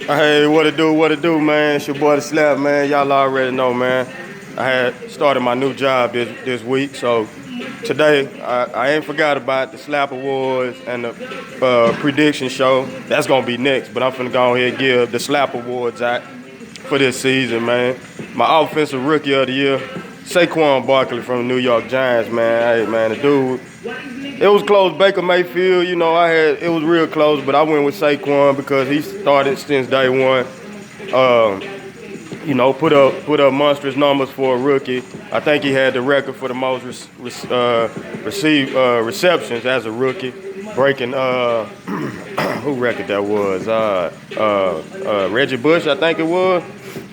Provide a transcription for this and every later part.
Hey, what it do, man? It's your boy DaSlap, man. Y'all already know, man. I had started my new job this week, so today I ain't forgot about the Slap Awards and the prediction show. That's gonna be next, but I'm finna go ahead and give the Slap Awards out for this season, man. My offensive rookie of the year, Saquon Barkley from the New York Giants, man. Hey, man, the dude. It was close. Baker Mayfield, it was real close, but I went with Saquon because he started since day one. Um, put up monstrous numbers for a rookie. I think he had the record for the most receptions as a rookie, breaking who record that was? Reggie Bush, I think it was.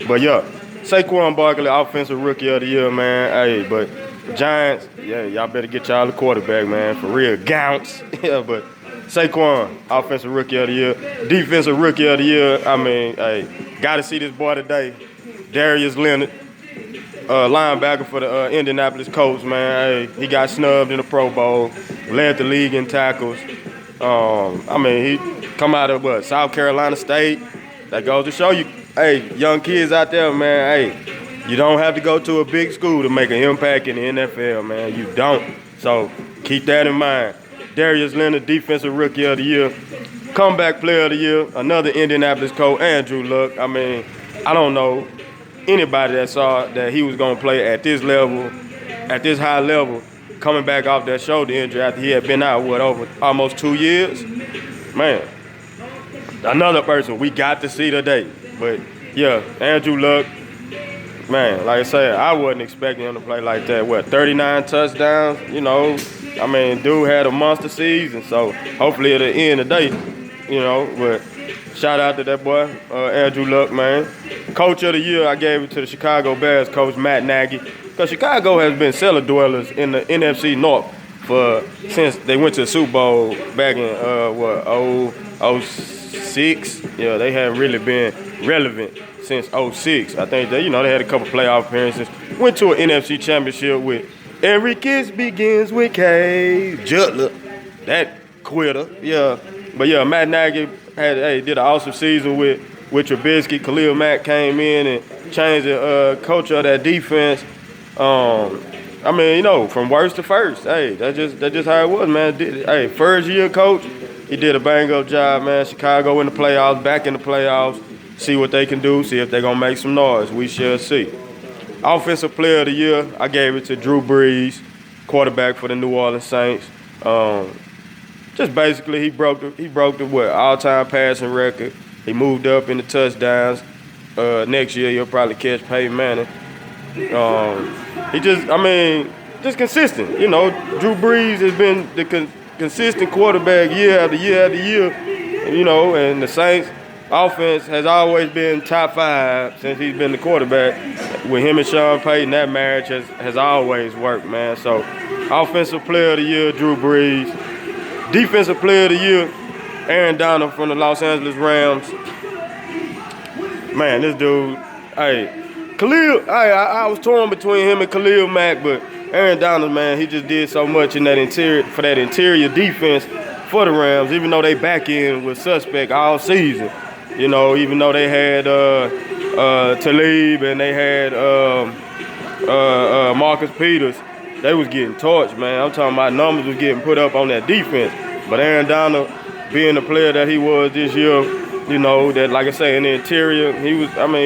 But yeah, Saquon Barkley, offensive rookie of the year, man. Hey, but Giants, yeah, y'all better get y'all a quarterback, man, for real. Gounce, yeah, but Saquon, offensive rookie of the year, defensive rookie of the year. I mean, hey, got to see this boy today, Darius Leonard, linebacker for the Indianapolis Colts, man. Hey, he got snubbed in the Pro Bowl, led the league in tackles. He come out of South Carolina State. That goes to show you, hey, young kids out there, man. Hey, you don't have to go to a big school to make an impact in the NFL, man. You don't. So keep that in mind. Darius Leonard, defensive rookie of the year, comeback player of the year, another Indianapolis Colt, Andrew Luck. I mean, I don't know anybody that saw that he was going to play at this level, at this high level, coming back off that shoulder injury after he had been out, over almost 2 years. Man, another person we got to see today. But, yeah, Andrew Luck, man, like I said, I wasn't expecting him to play like that. 39 touchdowns, dude had a monster season, so hopefully it'll end today, but shout out to that boy, Andrew Luck, man. Coach of the year, I gave it to the Chicago Bears coach, Matt Nagy, because Chicago has been cellar dwellers in the NFC North since they went to the Super Bowl back in, '06. Yeah, they haven't really been relevant since '06. I think they had a couple playoff appearances. Went to an NFC championship with every kiss begins with K. Jutler, that quitter. Yeah, but yeah, Matt Nagy did an awesome season with Trubisky. Khalil Mack came in and changed the culture of that defense. From worst to first. Hey, that's just how it was, man. Hey, first year coach, he did a bang up job, man. Chicago in the playoffs, back in the playoffs. See what they can do. See if they're gonna make some noise. We shall see. Offensive player of the year, I gave it to Drew Brees, quarterback for the New Orleans Saints. Just basically, he broke the all-time passing record. He moved up in the touchdowns. Next year, you'll probably catch Peyton Manning. Just consistent. Drew Brees has been the consistent quarterback year after year after year. And the Saints offense has always been top 5 since he's been the quarterback. With him and Sean Payton, that marriage has always worked, man. So, offensive player of the year, Drew Brees. Defensive player of the year, Aaron Donald from the Los Angeles Rams. Man, this dude, I was torn between him and Khalil Mack, but Aaron Donald, man, he just did so much in that interior defense for the Rams, even though they back end was suspect all season. Even though they had Talib and they had Marcus Peters, they was getting torched, man. I'm talking about numbers was getting put up on that defense. But Aaron Donald, being the player that he was this year, that, like I say, in the interior, he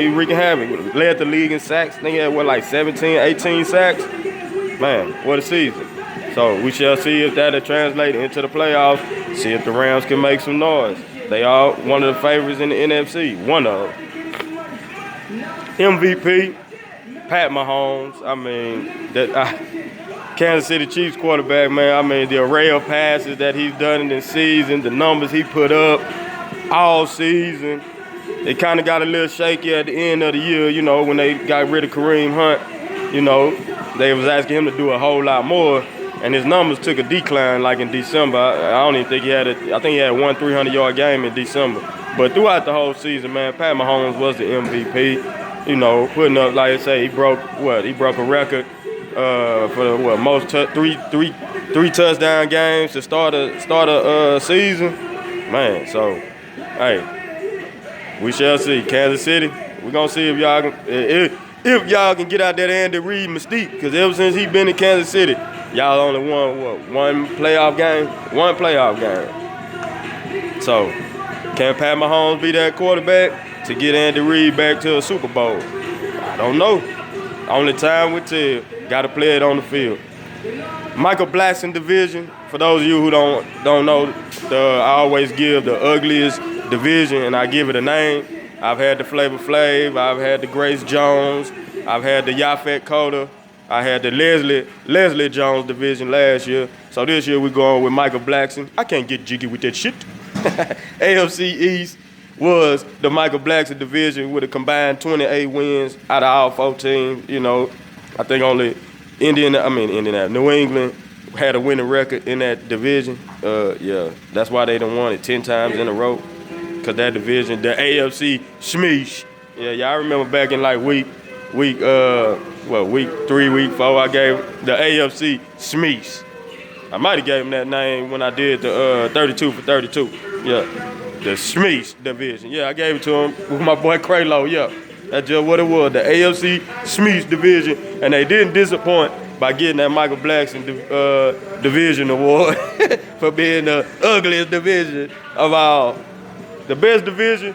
wreaking havoc. Led the league in sacks. I think he had, 17, 18 sacks? Man, what a season. So we shall see if that'll translate into the playoffs, see if the Rams can make some noise. They are one of the favorites in the NFC, one of them. MVP, Pat Mahomes. Kansas City Chiefs quarterback, man. The array of passes that he's done in this season, the numbers he put up all season. They kind of got a little shaky at the end of the year, when they got rid of Kareem Hunt. They was asking him to do a whole lot more, and his numbers took a decline like in December. I don't even think I think he had one 300-yard game in December. But throughout the whole season, man, Pat Mahomes was the MVP. Putting up, like I say, he broke a record for the most three touchdown games to start a season. Man, so hey, We shall see. Kansas City, we're going to see if y'all can, if y'all can get out that Andy Reid mystique. Because ever since he been in Kansas City, y'all only won, what, one playoff game? One playoff game. So, can Pat Mahomes be that quarterback to get Andy Reid back to a Super Bowl? I don't know. Only time will tell. Got to play it on the field. Michael Blackson division. For those of you who don't know, I always give the ugliest division, and I give it a name. I've had the Flavor Flav. I've had the Grace Jones. I've had the Yaphet Coda. I had the Leslie Jones division last year. So this year we're going with Michael Blackson. I can't get jiggy with that shit. AFC East was the Michael Blackson division with a combined 28 wins out of all 4 teams. You know, I think only New England had a winning record in that division. Yeah, that's why they done won it 10 times in a row. Cause that division, the AFC Smeesh. Yeah, y'all remember back in like week 3, week 4, I gave the AFC Smeesh. I might have gave him that name when I did the 32 for 32. Yeah, the Smeesh division. Yeah, I gave it to him with my boy Craylow. Yeah, that's just what it was, the AFC Smeesh division, and they didn't disappoint by getting that Michael Blackson division award for being the ugliest division of all. The best division,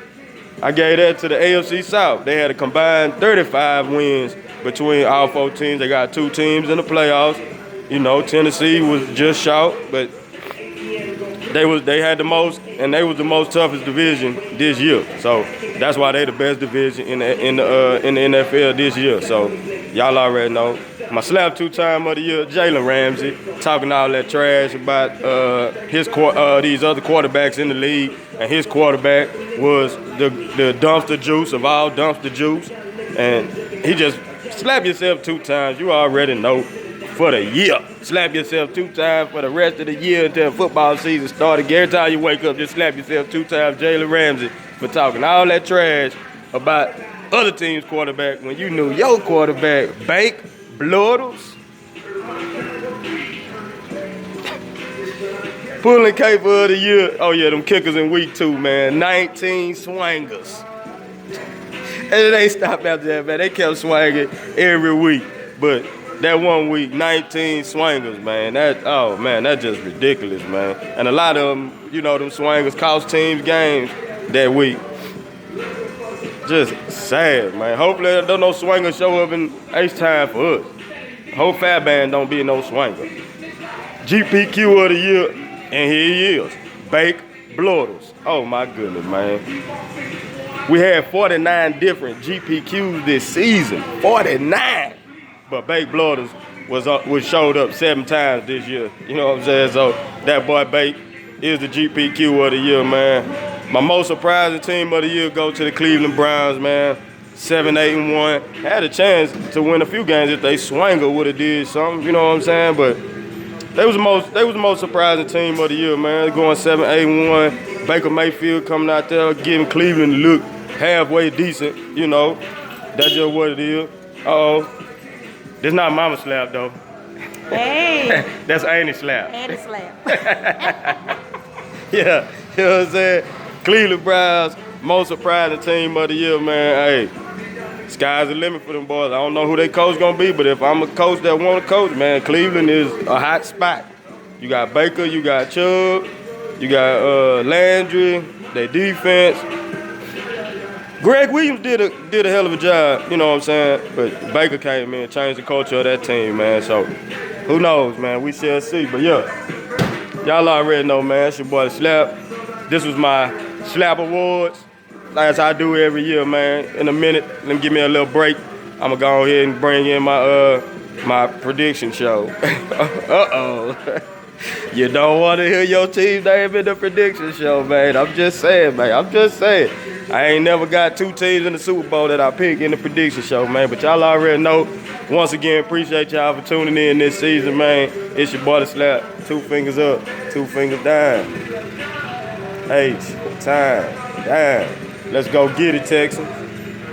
I gave that to the AFC South. They had a combined 35 wins between all 4 teams. They got 2 teams in the playoffs. You know, Tennessee was just short, but they had the most, and they was the most toughest division this year. So that's why they the best division in the NFL this year. So y'all already know. My slap 2-time of the year, Jalen Ramsey, talking all that trash about these other quarterbacks in the league, and his quarterback was the dumpster juice of all dumpster juice, and he just slap yourself 2 times. You already know for the year. Slap yourself 2 times for the rest of the year until football season started. Every time you wake up, just slap yourself 2 times. Jalen Ramsey for talking all that trash about other teams' quarterback when you knew your quarterback Bank Bloodles. Pulling caper of the year. Oh yeah, them kickers in week 2, man. 19 swingers. And it ain't stopped after that, man. They kept swinging every week. But that 1 week, 19 swingers, man. That's just ridiculous, man. And a lot of them, you know, them swingers cost teams games that week. Just sad, man. Hopefully there don't no swinger show up in H-time for us. Whole Fat Band don't be no swinger. GPQ of the year, and here he is. Bake Bloodles. Oh my goodness, man. We had 49 different GPQs this season. 49. But Bake Bloodles was showed up 7 times this year. You know what I'm saying? So that boy Bake is the GPQ of the year, man. My most surprising team of the year go to the Cleveland Browns, man. 7-8-1. Had a chance to win a few games if they swinger would have did something, you know what I'm saying? But they was the most surprising team of the year, man. Going 7-8-1. Baker Mayfield coming out there giving Cleveland the look halfway decent, you know. That's just what it is. Uh-oh. This not Mama Slap though. Hey. That's Annie Slap. Annie Slap. Yeah, you know what I'm saying? Cleveland Browns, most surprising team of the year, man. Hey, sky's the limit for them boys. I don't know who their coach gonna be, but if I'm a coach that want to coach, man, Cleveland is a hot spot. You got Baker, you got Chubb, you got Landry, their defense. Greg Williams did a hell of a job, you know what I'm saying? But Baker came in and changed the culture of that team, man. So who knows, man? We shall see. But yeah, y'all already know, man. It's your boy Slap. This was my Slap Awards, as I do every year, man. In a minute, let me give me a little break. I'm gonna go ahead and bring in my prediction show. Uh-oh. You don't want to hear your team name in the prediction show, man. I'm just saying, man. I'm just saying. I ain't never got 2 teams in the Super Bowl that I pick in the prediction show, man. But y'all already know. Once again, appreciate y'all for tuning in this season, man. It's your boy Slap. 2 fingers up, 2 fingers down. H, time, down. Let's go get it, Texans.